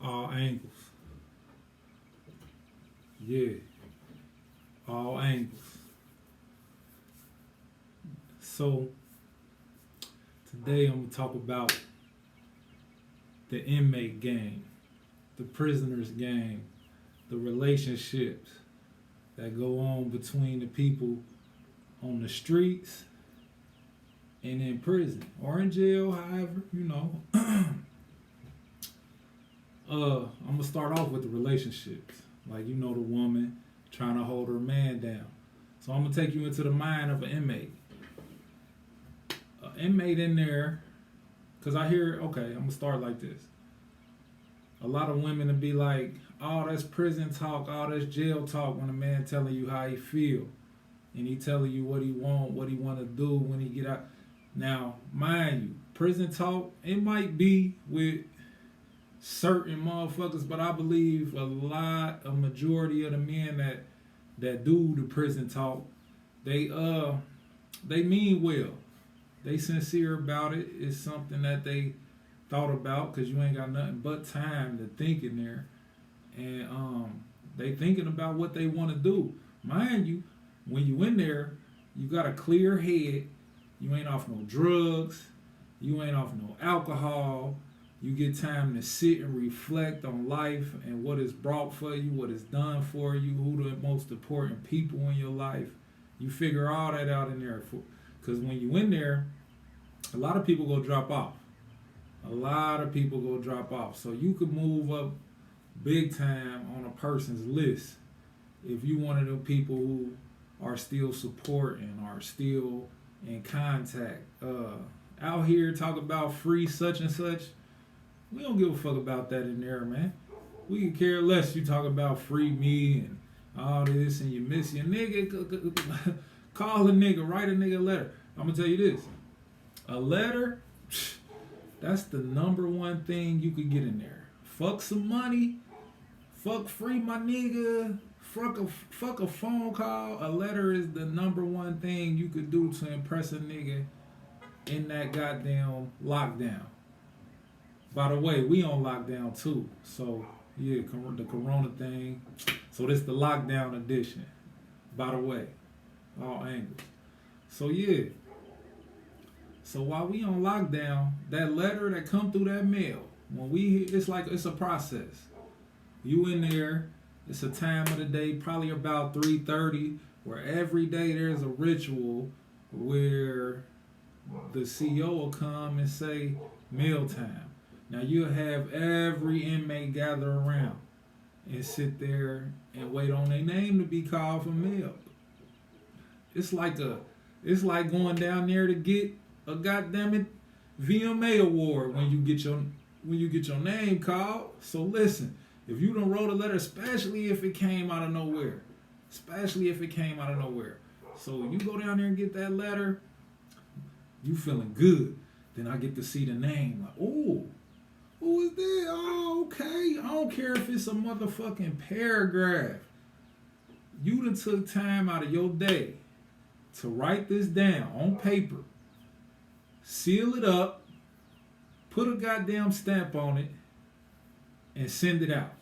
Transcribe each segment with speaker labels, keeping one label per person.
Speaker 1: All angles. Yeah, all angles. So today I'm gonna talk about the inmate game, the prisoners game, the relationships that go on between the people on the streets and in prison or in jail, however, I'm gonna start off with the relationships. Like the woman trying to hold her man down. So I'm gonna take you into the mind of an inmate. An inmate in there, cause I hear, okay, I'm gonna start like this. A lot of women will be like, "Oh, that's prison talk, oh, that's jail talk." When a man telling you how he feel, and he telling you what he want to do when he get out. Now, mind you, prison talk, it might be with certain motherfuckers, but I believe a majority of the men that do the prison talk, they mean well. They sincere about it. It's something that they thought about because you ain't got nothing but time to think in there, and they thinking about what they want to do. Mind you, when you in there, you got a clear head. You ain't off no drugs. You ain't off no alcohol. You get time to sit and reflect on life and what is brought for you, what is done for you, who the most important people in your life. You figure all that out in there. Because when you in there, a lot of people go drop off. A lot of people go drop off. So you could move up big time on a person's list if you one of the people who are still supporting, are still in contact. Out here talk about free such and such. We don't give a fuck about that in there, man. We can care less. You talk about free me and all this, and you miss your nigga. Call a nigga, write a nigga a letter. I'm gonna tell you this: a letter, that's the number one thing you could get in there. Fuck some money, fuck free my nigga, fuck a phone call. A letter is the number one thing you could do to impress a nigga in that goddamn lockdown. By the way, we on lockdown too. So yeah, the corona thing. So this the lockdown edition. By the way, all angles. So yeah. So while we on lockdown, that letter that come through that mail, it's a process. You in there, it's a time of the day, probably about 3:30, where every day there's a ritual where the CEO will come and say meal time. Now you'll have every inmate gather around and sit there and wait on their name to be called for meal. It's like going down there to get a goddamn it VMA award when you get your name called. So listen, if you done wrote a letter, especially if it came out of nowhere, so you go down there and get that letter, you feeling good. Then I get to see the name. Like, oh, who is that? Oh, okay. I don't care if it's a motherfucking paragraph. You done took time out of your day to write this down on paper, seal it up, put a goddamn stamp on it, and send it out.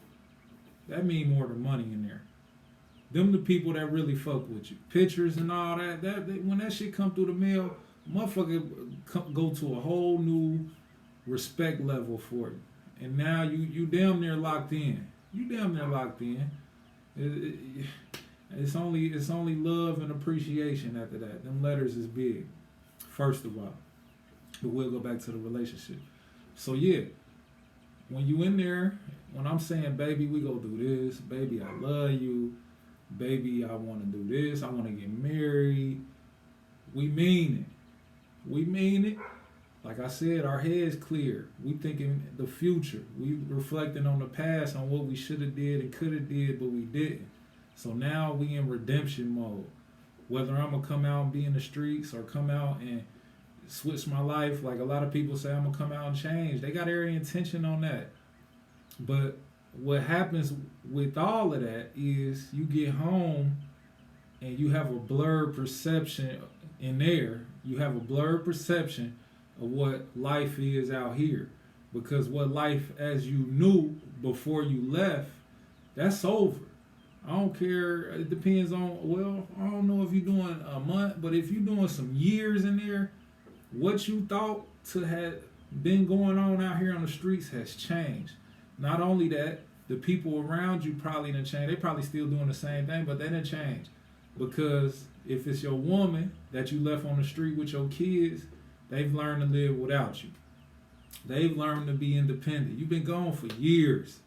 Speaker 1: That mean more than money in there. Them the people that really fuck with you. Pictures and all that. When that shit come through the mail, motherfucker go to a whole new respect level for you. And now you damn near locked in. It's only love and appreciation after that. Them letters is big, first of all. But we'll go back to the relationship. So yeah, when you in there, when I'm saying, baby, we go do this, baby, I love you, baby, I want to do this, I want to get married, we mean it. Like I said, our head's clear. We thinking the future. We reflecting on the past, on what we should have did and could have did, but we didn't. So now we in redemption mode. Whether I'm gonna come out and be in the streets or come out and switch my life, like a lot of people say I'm gonna come out and change. They got every intention on that. But what happens with all of that is you get home and you have a blurred perception in there. You have a blurred perception of what life is out here. because what life as you knew before you left, that's over. I don't care. It depends on, well, I don't know if you're doing a month, but if you're doing some years in there, what you thought to have been going on out here on the streets has changed. Not only that, the people around you probably didn't change. They probably still doing the same thing, but they didn't change. Because if it's your woman that you left on the street with your kids, they've learned to live without you. They've learned to be independent. You've been gone for years.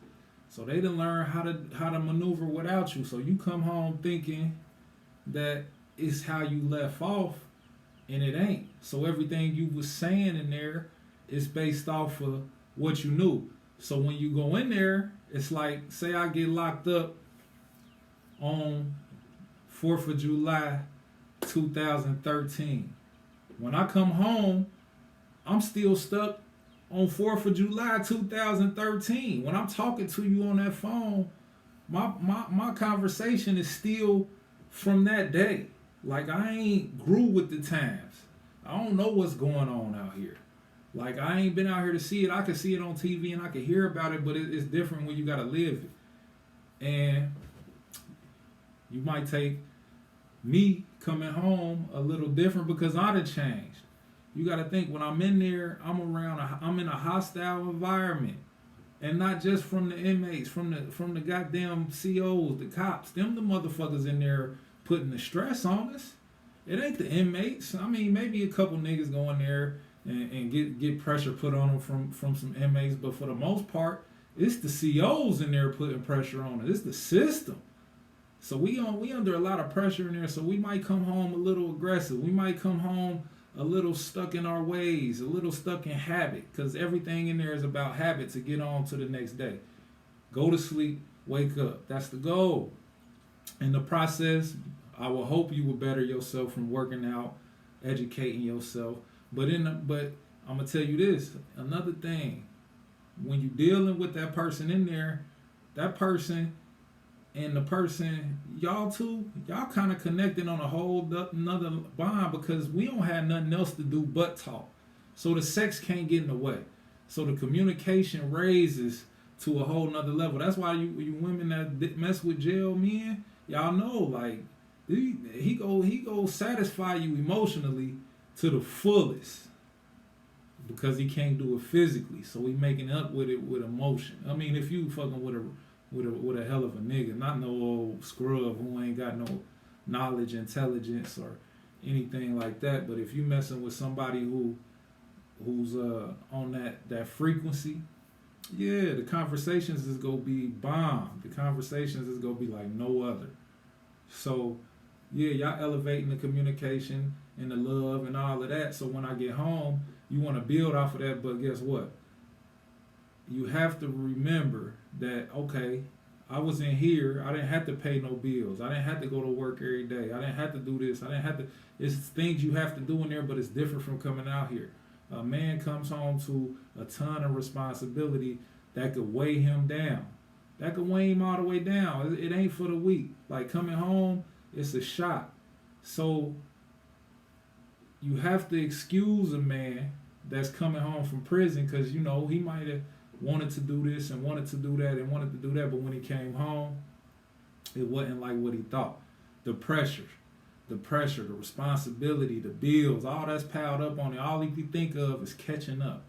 Speaker 1: So they didn't learn how to maneuver without you. So you come home thinking that it's how you left off, and it ain't. So everything you was saying in there is based off of what you knew. So when you go in there, it's like, say I get locked up on 4th of July 2013. When I come home, I'm still stuck on 4th of July 2013. When I'm talking to you on that phone, my conversation is still from that day. Like, I ain't grew with the times. I don't know what's going on out here. Like, I ain't been out here to see it. I can see it on TV and I can hear about it, but it's different when you got to live it. And you might take me coming home a little different because I'd have changed. You got to think, when I'm in there, I'm in a hostile environment. And not just from the inmates, from the goddamn COs, the cops. Them the motherfuckers in there putting the stress on us. It ain't the inmates. I mean, maybe a couple niggas go in there and get pressure put on them from some inmates, but for the most part, it's the COs in there putting pressure on us. It's the system. So we under a lot of pressure in there, so we might come home a little aggressive. We might come home a little stuck in our ways, a little stuck in habit, because everything in there is about habit to get on to the next day. Go to sleep, wake up. That's the goal. In the process, I will hope you will better yourself from working out, educating yourself. But I'm gonna tell you this, another thing. When you're dealing with that person in there, that person and the person, y'all kind of connected on a whole another bond, because we don't have nothing else to do but talk. So the sex can't get in the way. So the communication raises to a whole nother level. That's why you women that mess with jail men, y'all know, like, he go satisfy you emotionally to the fullest, because he can't do it physically. So he making up with it with emotion. I mean, if you fucking with a hell of a nigga, not no old scrub who ain't got no knowledge, intelligence, or anything like that. But if you messing with somebody who's on that frequency, yeah, the conversations is gonna be bomb. The conversations is gonna be like no other. So yeah, y'all elevating the communication and the love and all of that. So when I get home, you want to build off of that. But guess what? You have to remember that, okay, I was in here. I didn't have to pay no bills. I didn't have to go to work every day. I didn't have to do this. I didn't have to. It's things you have to do in there, but it's different from coming out here. A man comes home to a ton of responsibility that could weigh him down. That could weigh him all the way down. It ain't for the weak. Like, coming home, it's a shock. So you have to excuse a man that's coming home from prison, because, you know, he might have wanted to do this and wanted to do that and wanted to do that, but when he came home, it wasn't like what he thought. The pressure, the responsibility, the bills, all that's piled up on it. All he can think of is catching up,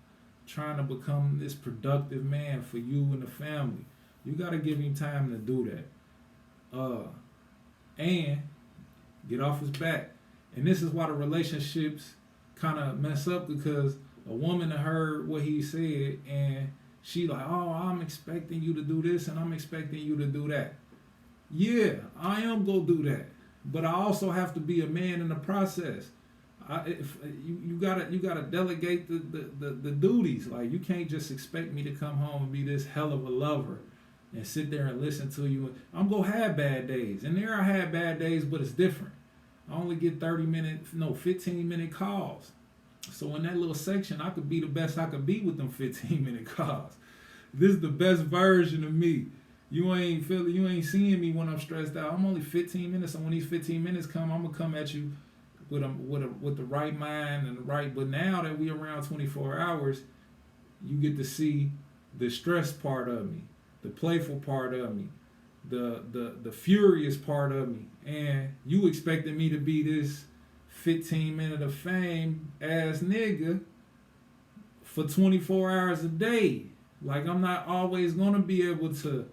Speaker 1: trying to become this productive man for you and the family. You got to give him time to do that. And get off his back. And this is why the relationships kind of mess up, because a woman heard what he said and she like, oh, I'm expecting you to do this and I'm expecting you to do that. Yeah, I am gonna do that, but I also have to be a man in the process. You gotta delegate the duties. Like, you can't just expect me to come home and be this hell of a lover and sit there and listen to you. I'm gonna have bad days, and there I had bad days, but it's different. I only get 15-minute calls. So in that little section, I could be the best I could be with them 15-minute calls. This is the best version of me. You ain't seeing me when I'm stressed out. I'm only 15 minutes, and when these 15 minutes come, I'm gonna come at you with the right mind and the right. But now that we around 24 hours, you get to see the stress part of me, the playful part of me, the furious part of me, and you expected me to be this 15 minute of fame ass nigga for 24 hours a day. Like, I'm not always gonna be able to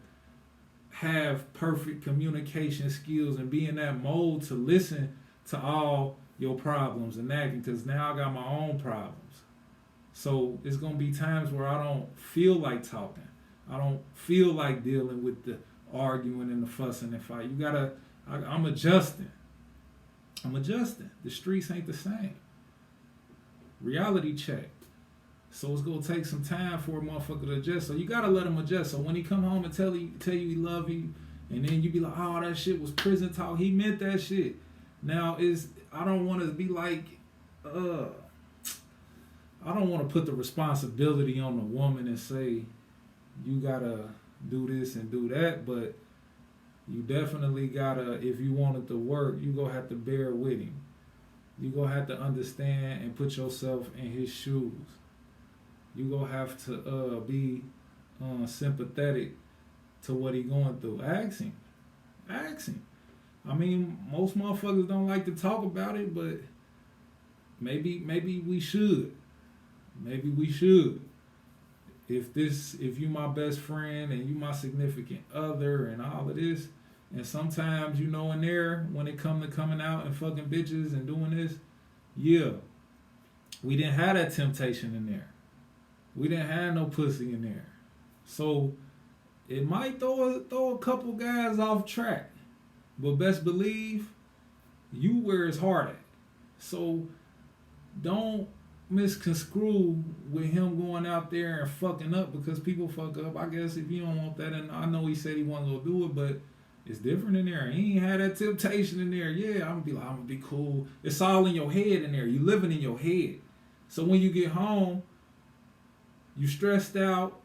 Speaker 1: have perfect communication skills and be in that mode to listen to all your problems and nagging, because now I got my own problems. So it's gonna be times where I don't feel like talking. I don't feel like dealing with the arguing and the fussing and fight. I'm adjusting. I'm adjusting. The streets ain't the same. Reality check. So it's gonna take some time for a motherfucker to adjust. So you gotta let him adjust. So when he come home and tell you he love you, and then you be like, oh, that shit was prison talk. He meant that shit. Now I don't want to be like, I don't want to put the responsibility on the woman and say you gotta do this and do that, but you definitely gotta, if you want it to work, you gonna have to bear with him. You gonna have to understand and put yourself in his shoes. You gonna have to be sympathetic to what he going through. Ask him. I mean, most motherfuckers don't like to talk about it, but maybe we should. Maybe we should. If you my best friend and you my significant other and all of this, and sometimes, in there, when it come to coming out and fucking bitches and doing this, yeah, we didn't have that temptation in there. We didn't have no pussy in there. So it might throw a couple guys off track. But best believe you where it's hard at. So don't misconstrue with him going out there and fucking up, because people fuck up. I guess if you don't want that, and I know he said he wasn't gonna do it, but it's different in there. He ain't had that temptation in there. Yeah, I'm gonna be cool. It's all in your head in there. You living in your head. So when you get home, you stressed out,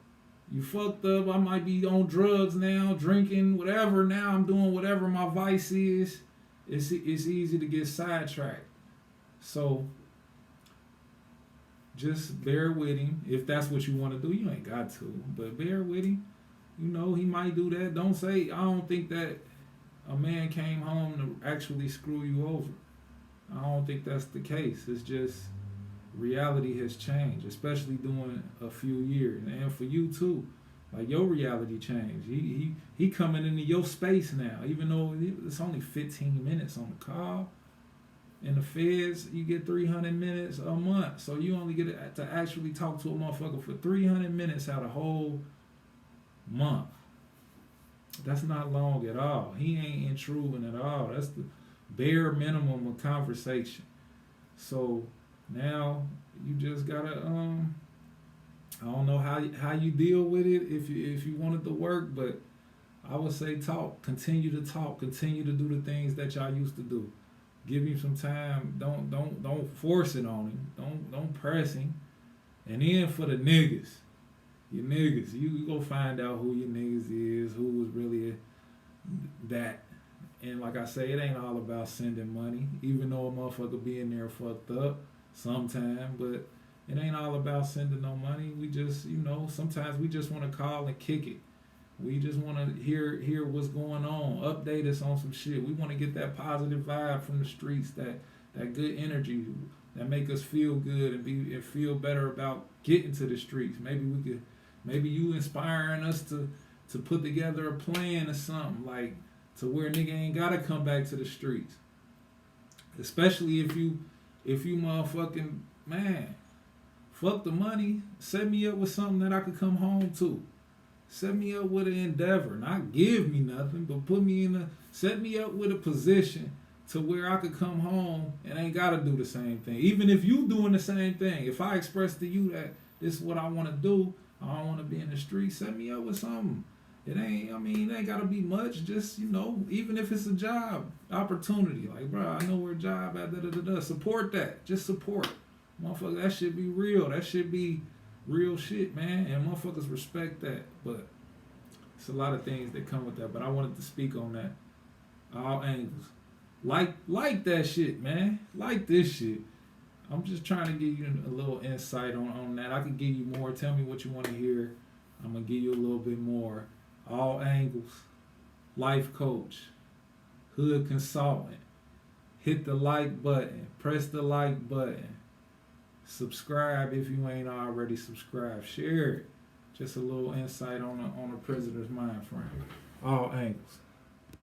Speaker 1: you fucked up. I might be on drugs now, drinking, whatever. Now I'm doing whatever my vice is. It's easy to get sidetracked. So just bear with him. If that's what you want to do, you ain't got to, but bear with him. He might do that. Don't say, I don't think that a man came home to actually screw you over. I don't think that's the case. It's just reality has changed, especially during a few years, and for you too. Like, your reality changed. He coming into your space now, even though it's only 15 minutes on the call. In the feds, you get 300 minutes a month, so you only get to actually talk to a motherfucker for 300 minutes out of a whole month. That's not long at all. He ain't intruding at all. That's the bare minimum of conversation. So now you just gotta I don't know how you deal with it if you want it to work, but I would say continue to do the things that y'all used to do. Give him some time. Don't force it on him. Don't press him. And then for the niggas, your niggas, you go find out who your niggas is, who was really that. And like I say, it ain't all about sending money, even though a motherfucker be in there fucked up sometime, but it ain't all about sending no money. We just, sometimes we just want to call and kick it. We just want to hear what's going on, update us on some shit. We want to get that positive vibe from the streets, that good energy that make us feel good and feel better about getting to the streets. Maybe you inspiring us to put together a plan or something, like to where nigga ain't gotta come back to the streets. Especially if you motherfucking, man, fuck the money, set me up with something that I could come home to. Set me up with an endeavor, not give me nothing, but set me up with a position to where I could come home and ain't gotta do the same thing. Even if you doing the same thing, if I express to you that this is what I want to do, I don't want to be in the street, set me up with something. It ain't gotta be much, just, even if it's a job opportunity, like, bro, I know where a job at, support that, just support. Motherfucker, that should be real, that should be real shit, man, and motherfuckers respect that, but it's a lot of things that come with that, but I wanted to speak on that, all angles. Like that shit, man, like this shit. I'm just trying to give you a little insight on that. I can give you more. Tell me what you want to hear. I'm going to give you a little bit more. All angles. Life coach. Hood consultant. Hit the like button. Press the like button. Subscribe if you ain't already subscribed. Share it. Just a little insight on a prisoner's mind frame. All angles.